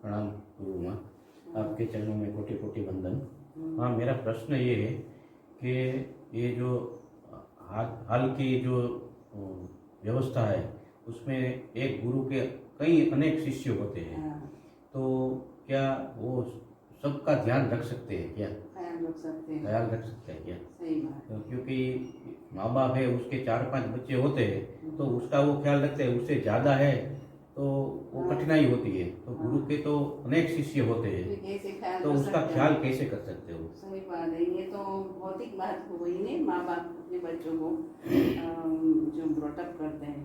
प्रणाम गुरु माँ, आपके चरणों में कोटि कोटि वंदन। हाँ, मेरा प्रश्न ये है कि ये जो हाल की जो व्यवस्था है उसमें एक गुरु के कई अनेक शिष्य होते हैं, तो क्या वो सबका ध्यान रख सकते हैं क्या? ख्याल रख सकते हैं क्या? सही बात। तो क्योंकि माँ बाप है, उसके 4-5 बच्चे होते हैं तो उसका वो ख्याल रखते हैं, उससे ज़्यादा है तो वो कठिनाई होती है। तो गुरु के तो अनेक शिष्य होते हैं, तो उसका ख्याल कैसे कर सकते हो? सही बात है। ये तो भौतिक बात हो गई नहीं, माँ बाप अपने बच्चों को जो ब्रॉटअप करते हैं,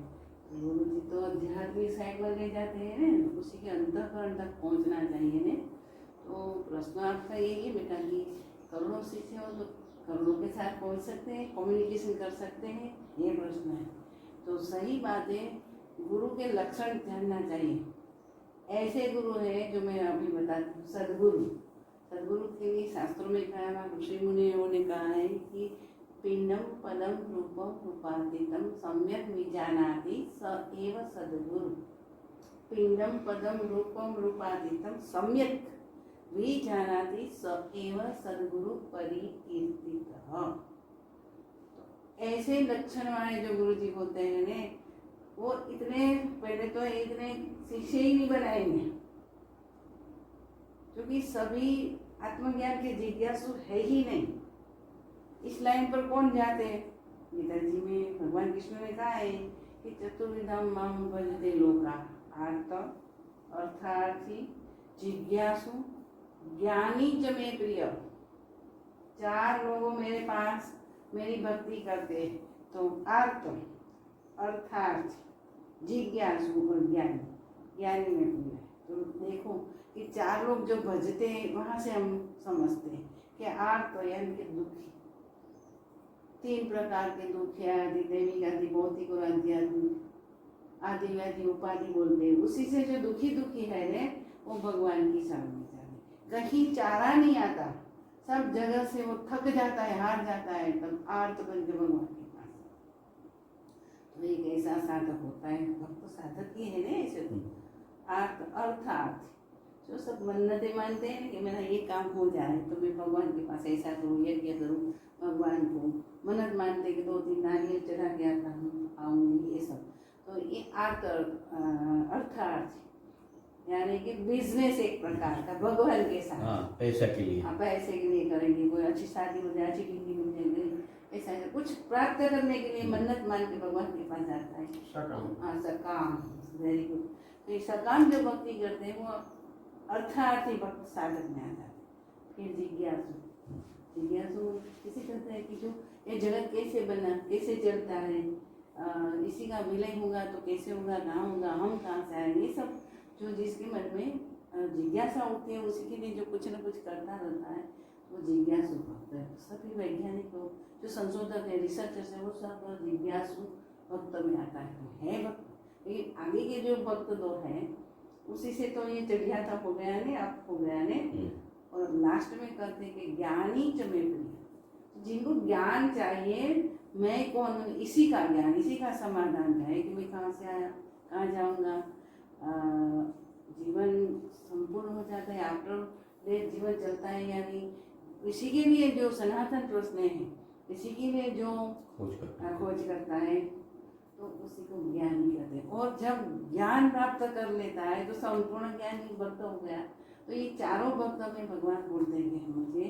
गुरु जी तो आध्यात्मिक साइड में ले जाते हैं ना, उसी के अंतःकरण तक पहुँचना चाहिए ना। तो प्रश्न आपका यही है बेटा कि करोड़ों शिष्य हो तो करोड़ों के साथ पहुँच सकते हैं, कम्युनिकेशन कर सकते हैं, ये प्रश्न है। तो सही बात है, गुरु के लक्षण जानना चाहिए। ऐसे गुरु है जो मैं अभी बताती हूँ, सदगुरु। सदगुरु के लिए शास्त्रों में कहा है, ऋषि मुनियों ने कहा है कि पिंडम पदम रूपम रूपातीतम सम्यक विजानाति स एव सदगुरु। पिंडम पदम रूपम रूपातीतम सम्यक विजानाति स एव सदगुरु परिकीर्तितः। ऐसे लक्षण वाले जो गुरु जी होते हैं ने, वो इतने पहले तो इतने शिष्य ही नहीं बनाएंगे, क्योंकि सभी आत्मज्ञान के जिज्ञासु है ही नहीं। इस लाइन पर कौन जाते हैं? गीता जी में भगवान कृष्ण ने कहा है कि चतुर्विधम माम भजते लोका, आर्त, अर्थार्थी, जिज्ञासु, ज्ञानी च मे प्रिय। 4 लोगों मेरे पास मेरी भक्ति करते हैं, तो आर्त, अर्थार्थ, जिज्ञासु और ज्ञानी। ज्ञानी में प्रिय है। तो देखो कि 4 लोग जो भजते हैं, वहाँ से हम समझते हैं कि आर्त यानी कि दुखी। 3 प्रकार के दुख है, आदि दैविक, आदि भौतिक और आध्यात्मिक। आदि व्याधि उपाधि बोलते हैं। उसी से जो दुखी है ने, वो भगवान की शरण में जाने, कहीं चारा नहीं आता, सब जगह से वो थक जाता है, हार जाता है, तब आर्त बन के भगवान के पास। तो एक ऐसा साधक होता है, भक्त साधक ही है ना ऐसे। तो आर्त अर्थार्थ, जो सब मन्नतें मानते हैं कि मेरा ये काम हो जाए तो मैं भगवान के पास ऐसा करूँ, यज्ञ करूँ, भगवान को मन्नत मानते कि 2-3 नारियल चढ़ा के आता हूँ, आऊँगी, ये सब। तो ये अर्थार्थ यानी कि बिजनेस एक प्रकार का भगवान के साथ। पैसा के लिए। पैसे के लिए करेंगे, कोई अच्छी शादी हो जाए, अच्छी डिग्री मिल जाएगी, ऐसा कुछ प्राप्त करने के लिए मन्नत मान के भगवान के पास जाता है। सकाम, वेरी गुड। तो ये सकाम जो भक्ति करते हैं वो अर्थार्थी भक्त साधक में आ जाते हैं। फिर जिज्ञासु किसी कहते हैं कि जो ये जगत कैसे बना, कैसे चलता है, इसी का विलय होगा तो कैसे होगा, कहाँ होगा, हम कहाँ से आए, ये सब जो जिसके मन में जिज्ञासा होती है, उसी के लिए जो कुछ न कुछ करता रहता है, वो जिज्ञासु भक्त है। सभी वैज्ञानिक लोग जो संशोधक है, रिसर्चर्स है, वो सब जिज्ञासु भक्त में आता है भक्त। लेकिन आगे के जो भक्त 2 हैं, उसी से तो ये चढ़ियाता हो गया ने, अब हो गया ने। और लास्ट में कहते हैं कि ज्ञानी च मे प्रिय। जिनको ज्ञान चाहिए, मैं कौन हूँ, इसी का ज्ञान, इसी का समाधान है कि मैं कहाँ से आया, कहाँ जाऊँगा। जीवन संपूर्ण हो जाता है, आफ्टर डेथ जीवन चलता है, यानी इसी के लिए जो सनातन प्रश्न है, इसी के लिए जो खोज करता है, तो उसी को ज्ञानी कहते हैं। और जब ज्ञान प्राप्त कर लेता है तो संपूर्ण ज्ञानी भक्त हो गया। तो ये चारों भक्त में भगवान बोलते हैं कि मुझे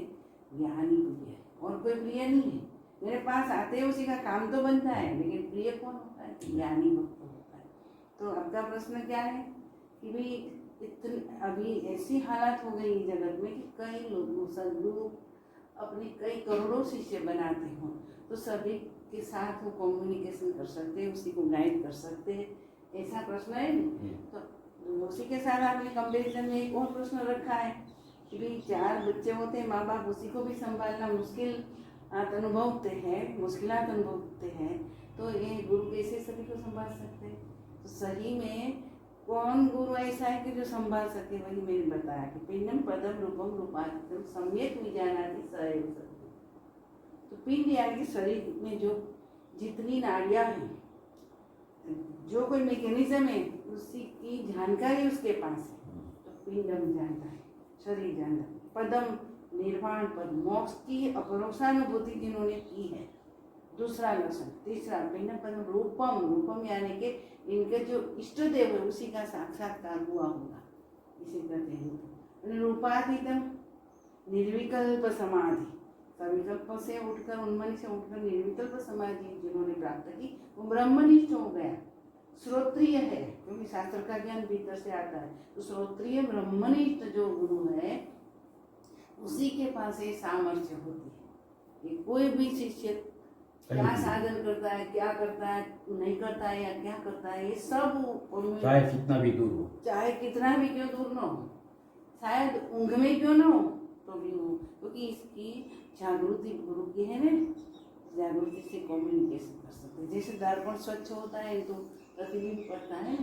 ज्ञानी प्रिय है, और कोई प्रिय नहीं है। मेरे पास आते हैं, उसी का काम तो बनता है, लेकिन प्रिय कौन होता है? ज्ञानी भक्त होता है। तो आपका प्रश्न क्या है कि भाई इतनी अभी ऐसी हालत हो गई जगत में कि कई लोग सदगुरु अपने कई करोड़ों शिष्य बनाते हो, तो सभी के साथ वो कम्युनिकेशन कर सकते हैं, उसी को गाइड कर सकते हैं, ऐसा प्रश्न है। तो उसी के साथ आपने कंपेरिजन में एक और प्रश्न रखा है कि भाई 4 बच्चे होते हैं, माँ बाप उसी को भी संभालना मुश्किल अनुभवते हैं, मुश्किलात अनुभवते हैं, तो ये गुरु कैसे सभी को संभाल सकते हैं? तो सही में कौन गुरु ऐसा है कि जो संभाल सके? वही मैंने बताया कि पिंडम पदम रूपम रूपातीतम सम्यक विजानाति स एव सद्गुरु। तो पिंड यानी कि शरीर में जो जितनी नाड़ियाँ हैं, जो कोई मैकेनिज्म है, उसी की जानकारी उसके पास है। तो पिंडम जानता है, शरीर जानता है। पदम निर्वाण पद, मोक्ष की अपरोक्षानुभूति जिन्होंने की है, दूसरा लक्षण। तीसरा पिंड पदम रूपम, रूपम यानी कि इनके जो इष्ट देव है उसी का साक्षात्कार हुआ होगा, इसे कहते हैं। रूपातीतम निर्विकल्प समाधि, सविकल्प से उठकर, उन्मनी से उठकर निर्विकल्प समाधि जिन्होंने प्राप्त की वो ब्रह्मनिष्ठ हो गया। श्रोत्रिय है क्योंकि शास्त्र का ज्ञान भीतर से आता है, तो श्रोत्रिय ब्रह्मनिष्ठ जो गुरु है उसी के पास ये सामर्थ्य होती है कि कोई भी शिष्य क्या साधन करता है, क्या करता है, नहीं करता है या क्या करता है, ये सब चाहे कितना भी दूर हो, चाहे कितना भी क्यों दूर न हो, शायद ऊंघ में क्यों न हो तो भी हो, क्योंकि इसकी जागृति गुरु की है ना, जागृति से कम्युनिकेशन कर सकते हैं। जैसे दर्पण स्वच्छ होता है तो प्रतिबिंब पड़ता है,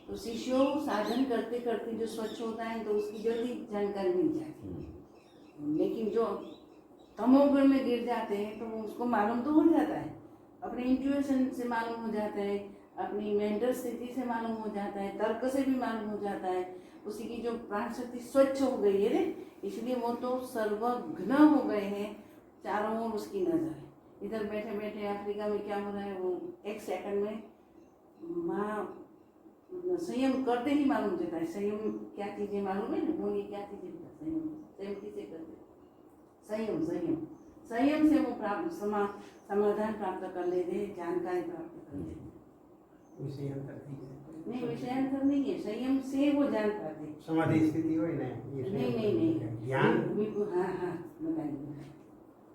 तो शिष्यों साधन करते करते जो स्वच्छ होता है तो उसकी जल्दी जानकारी मिल जाती है। लेकिन जो तमोगुण में गिर जाते हैं तो उसको मालूम तो हो जाता है, अपने इंट्यूशन से मालूम हो जाता है, अपनी मेंटल स्थिति से मालूम हो जाता है, तर्क से भी मालूम हो जाता है, उसी की जो प्राण शक्ति स्वच्छ हो गई है रे, इसलिए वो तो सर्वघ्न हो गए हैं, चारों ओर उसकी नजर है। इधर बैठे बैठे अफ्रीका में क्या हो रहा है वो एक सेकंड में संयम करते ही मालूम चलता है। संयम क्या चीजें मालूम है ना, बोलिए क्या चीजें संयम, संयम किसे करते, संयम संयम संयम से वो प्राप्त समाधान प्राप्त कर लेते हैं, जानकारी प्राप्त कर लेते हैं। नहीं विषयांतर नहीं है, संयम से वो जान पाते। समाधि स्थिति हो ना, नहीं नहीं नहीं ध्यान, हाँ हाँ बताइए।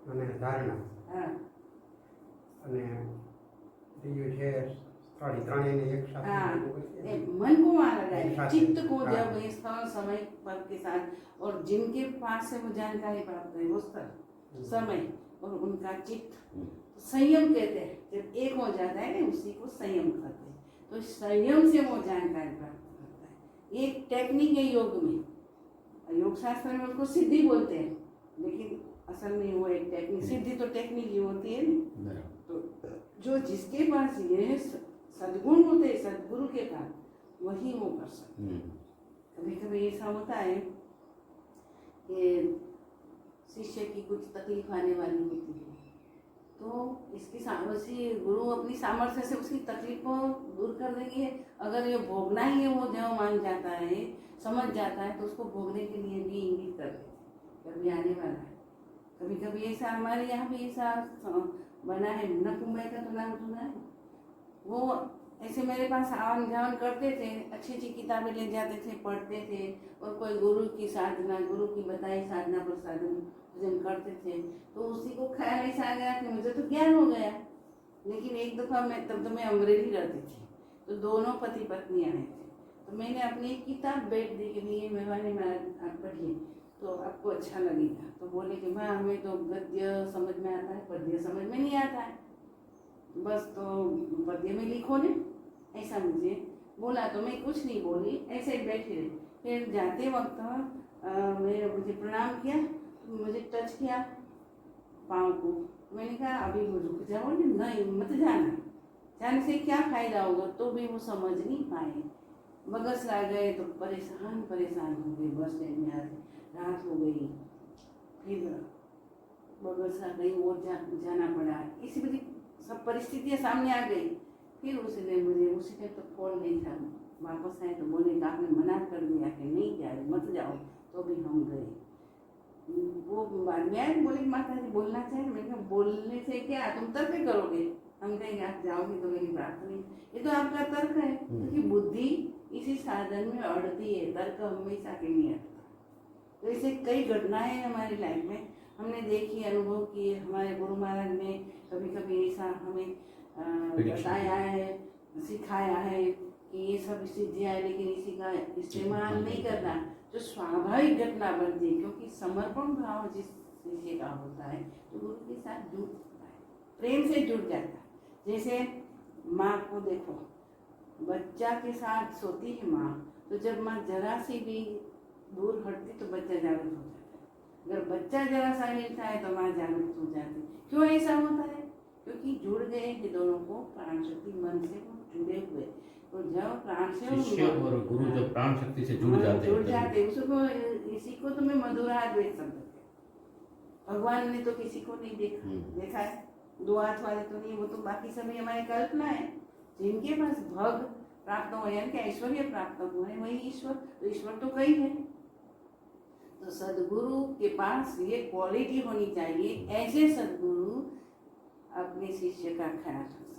અને ધારણા हाँ અને ત્રીજું છે ત્રણેયને એક हाँ, સાથે मन को वहाँ लगाए, एक साथ चित्त को हाँ। जब इस स्थल समय पद के साथ, और जिनके पास से वो जानकारी प्राप्त है वो स्थल समय और उनका चित्त, संयम कहते हैं। जब एक हो जाता है ना उसी को संयम कहते हैं, तो संयम से वो जानकारी प्राप्त करता है। एक टेक्निक है योग में, योग शास्त्र में उसको सिद्धि बोलते हैं, लेकिन असल में वो एक टेक्निक, सिद्धि तो टेक्निक ही होती है ना। तो जो जिसके पास ये सद्गुण होते हैं, सद्गुरु के पास, वही वो कर सकते हैं। कभी कभी ऐसा होता है कि शिष्य की कुछ तकलीफ आने वाली होती है, तो इसकी सामर्थ्य गुरु अपनी सामर्थ्य से उसकी तकलीफ को दूर कर देंगे। अगर ये भोगना ही है वो जो मान जाता है, समझ जाता है, तो उसको भोगने के लिए भी इंगित कर देते, कभी आने वाला है। कभी कभी ऐसा हमारे यहाँ भी ऐसा बना है, मुन्ना कुंभाई का तो नाम सुना है, वो ऐसे मेरे पास आवन जावन करते थे, अच्छी अच्छी किताबें ले जाते थे, पढ़ते थे, और कोई गुरु की साधना, गुरु की बताई साधना पर साधन भजन करते थे, तो उसी को ख्याल ऐसा आ गया कि मुझे तो ज्ञान हो गया। लेकिन एक दफ़ा मैं तब तो मैं अमरेली रहती थी, तो दोनों पति पत्नी आए थे, तो मैंने अपनी एक किताब बैठ दी कि ये मेहरबानी महाराज आप पढ़िए तो आपको अच्छा लगेगा। तो बोले कि माँ हमें तो गद्य समझ में आता है, पद्य समझ में नहीं आता है, बस तो पद्य में लिखो ने, ऐसा मुझे बोला। तो मैं कुछ नहीं बोली, ऐसे ही बैठी रही। फिर जाते वक्त मुझे प्रणाम किया, मुझे टच किया पाँव को, मैंने कहा अभी वो रुक जाओ, नहीं मत जाना, जाने से क्या फायदा होगा। तो भी वो समझ नहीं पाए, बगसरा गए तो परेशान हो गए, बस स्टैंड में आते रात हो गई, फिर बगसरा गई और जाना पड़ा। इसी बड़ी सब परिस्थितियाँ सामने आ गई। फिर उसने मुझे उसी टाइम तो फोन नहीं था, वापस आए तो बोले कि आपने मना कर दिया कि नहीं जा रहे, मत जाओ, तो भी हम गए। वो बाद में आए, बोले माता जी बोलना चाहिए। मैंने कहा बोलने से क्या, तुम तर्क करोगे, हम कहेंगे आप जाओगे तो मेरी बात नहीं, ये तो आपका तर्क है, क्योंकि बुद्धि इसी साधन में अड़ती है, तर्क हमेशा के लिए अड़ता। तो ऐसे कई घटनाएं हमारी लाइफ में हमने देखी, अनुभव किए। हमारे गुरु महाराज ने कभी कभी ऐसा हमें बताया है, सिखाया है कि ये सब सिद्धियाँ है, लेकिन इसी का इस्तेमाल नहीं करना, जो स्वाभाविक घटना बनती है। क्योंकि समर्पण भाव जिस शिष्य का होता है तो गुरु के साथ जुड़ जाता है, प्रेम से जुड़ जाता है। जैसे माँ को देखो, बच्चा के साथ सोती है माँ, तो जब माँ जरा सी भी दूर हटती तो बच्चा जागृत हो जाता है। अगर बच्चा जरा सा हिलता है तो माँ जागृत हो जाती है। क्यों ऐसा होता है? क्योंकि जुड़ गए हैं दोनों को प्राण शक्ति मन से, वो जुड़े हुए। तो जब प्राण से शिष्य और गुरु जब प्राण शक्ति से जुड़ जाते जुड़ हैं जाते उसको, इसी को तो मैं मधुरात वेद शब्द कहती हूँ। भगवान ने तो किसी को नहीं देखा है, दो हाथ वाले तो नहीं, वो तो बाकी सभी हमारी कल्पना है। जिनके पास भग प्राप्त हो यानी कि ऐश्वर्य प्राप्त हुआ है वही ईश्वर, तो ईश्वर तो कई है। तो सदगुरु के पास ये क्वालिटी होनी चाहिए, ऐसे सदगुरु अपने शिष्य का ख्याल रख सकते।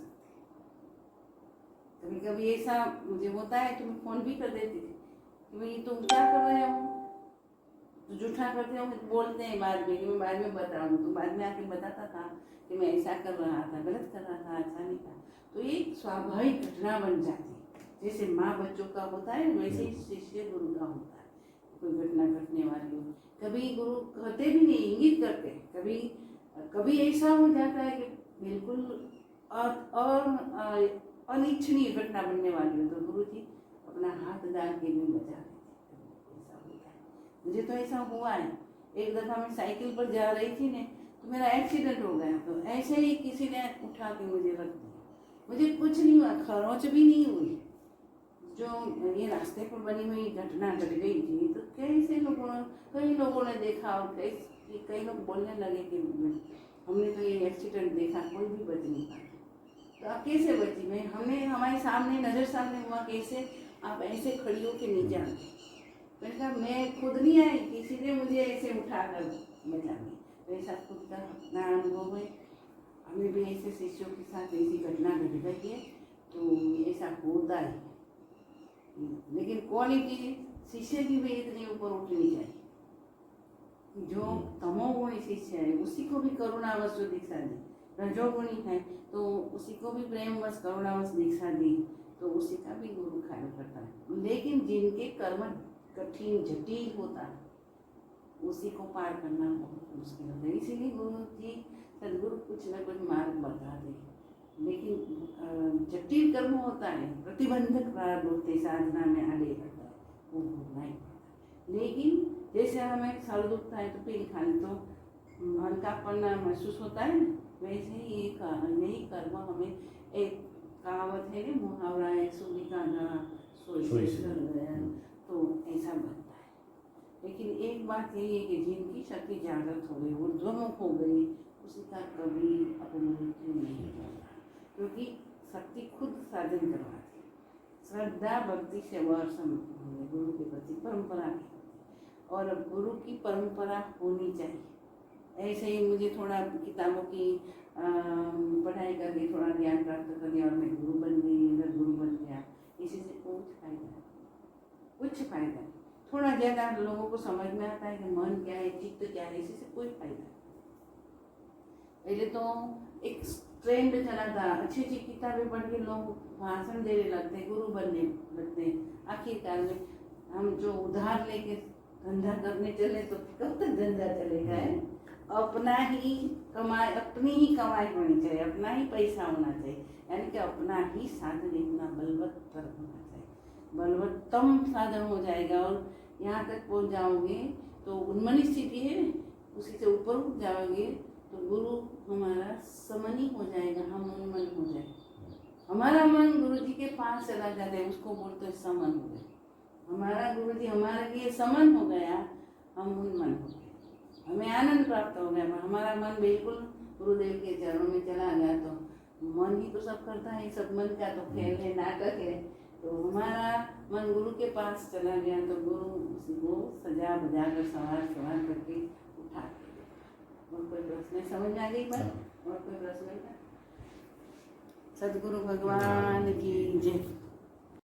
कभी कभी ऐसा मुझे होता है तो मैं फोन भी कर देती थी कि भाई तुम क्या कर रहे हो, तो जूठा करते हो, बोलते हैं बाद में कि मैं बाद में बताऊँ, तो बाद में आके बताता था कि मैं ऐसा कर रहा था, गलत कर रहा था, अच्छा नहीं था। तो ये स्वाभाविक घटना बन जाती है, जैसे माँ बच्चों का होता है वैसे ही शिष्य गुरु का होता है। कोई घटना घटने वाली हो, कभी गुरु कहते भी नहीं, इंगित करते, कभी ऐसा हो जाता है कि बिल्कुल और अनिच्छनीय घटना बनने वाली हो तो गुरु जी अपना हाथ डाल के भी बचा देते। ऐसा होता है, मुझे तो ऐसा हुआ है। एक दफ़ा मैं साइकिल पर जा रही थी ने तो मेरा एक्सीडेंट हो गया, तो ऐसे ही किसी ने उठा के मुझे रख दिया, मुझे कुछ नहीं हुआ, खरोंच भी नहीं हुई। जो ये रास्ते पर बनी हुई घटना घट गई थी, तो कई लोगों ने देखा और कई लोग बोलने लगे कि हमने तो ये एक्सीडेंट देखा, कोई भी बच नहीं पाया। तो आप कैसे बची? मैं हमने हमारे सामने नज़र सामने हुआ, कैसे आप ऐसे खड़ी हो के नीचे आते? मैंने कहा मैं खुद नहीं आई, किसी ने मुझे ऐसे उठा कर बचा दी। तो ऐसा खुद का अपना अनुभव है। हमें भी ऐसे शिष्यों के साथ ऐसी घटना घट गई है, तो ऐसा होता है। लेकिन क्वालिटी शिष्य की भी इतनी ऊपर उठनी चाहिए। जो तमोगुणी शिष्य है उसी को भी करुणावश जो दीक्षा दी, रजोगुणी है तो उसी को भी प्रेमवश करुणावश दीक्षा दी, तो उसी का भी गुरु ख्याल करता है। लेकिन जिनके कर्म कठिन जटिल होता है उसी को पार करना बहुत मुश्किल होता है। इसीलिए गुरु जी सदगुरु कुछ न कुछ मार्ग बता दे। लेकिन जटिल कर्म होता है, प्रतिबंधक प्रारब्ध होते, साधना में आगे बढ़ता है, वो भोगना ही पड़ता है। लेकिन जैसे हमें सर दुखता है तो पिल खाने तो हल्कापन महसूस होता है, वैसे ही यही कर्म हमें, एक कहावत है ना, मुहावरा है, सूली का ना सोई से कर गया, तो ऐसा बनता है। लेकिन एक बात यही है कि जिनकी शक्ति जागृत हो गई, ऊर्ध्वमुख हो गई, उसी का कभी अपमृत्यु नहीं होता, क्योंकि शक्ति खुद साधन करवाती है। श्रद्धा भक्ति से वर्षम गुरु के प्रति परंपरा की, और गुरु की परंपरा होनी चाहिए। ऐसे ही मुझे थोड़ा किताबों की पढ़ाई करके थोड़ा ज्ञान प्राप्त कर लिया और मैं गुरु बन गई, अगर गुरु बन गया, इसी से कुछ फायदा नहीं। थोड़ा ज़्यादा लोगों को समझ में आता है कि मन क्या है, चित्त क्या है, इसी से कोई फायदा नहीं। पहले तो एक ट्रेंड चला था, अच्छी अच्छी किताबें पढ़ के लोग भाषण देने लगते, गुरु बनने लगते। आखिरकार में हम जो उधार लेके धंधा करने चले तो कब तक धंधा चलेगा? है अपनी ही कमाई होनी चाहिए, अपना ही पैसा होना चाहिए, यानी कि अपना ही साधन इतना बलवत्तर होना चाहिए, बलवत्तम साधन हो जाएगा। और यहाँ तक पहुँच जाओगे तो उन्मनी स्थिति है, उसी से ऊपर उठ जाओगे तो गुरु हमारा समनी हो जाएगा, हम उन्मन हो जाएगा। हमारा मन गुरु जी के पास चला जाता है, उसको बोलते हैं समन हो गया। हमारा गुरु जी हमारे लिए समन हो गया, हम उन्मन हो गए, हमें आनंद प्राप्त हो गया। हमारा मन बिल्कुल गुरुदेव के चरणों में चला गया, तो मन ही तो सब करता है, सब मन का तो खेल है, नाटक है। तो हमारा मन गुरु के पास चला गया तो गुरु उसी को सजा बजा कर सवार करके उठा के। और कोई प्रश्न समझ में आ गई बात? और कोई प्रश्न? सदगुरु भगवान की जय।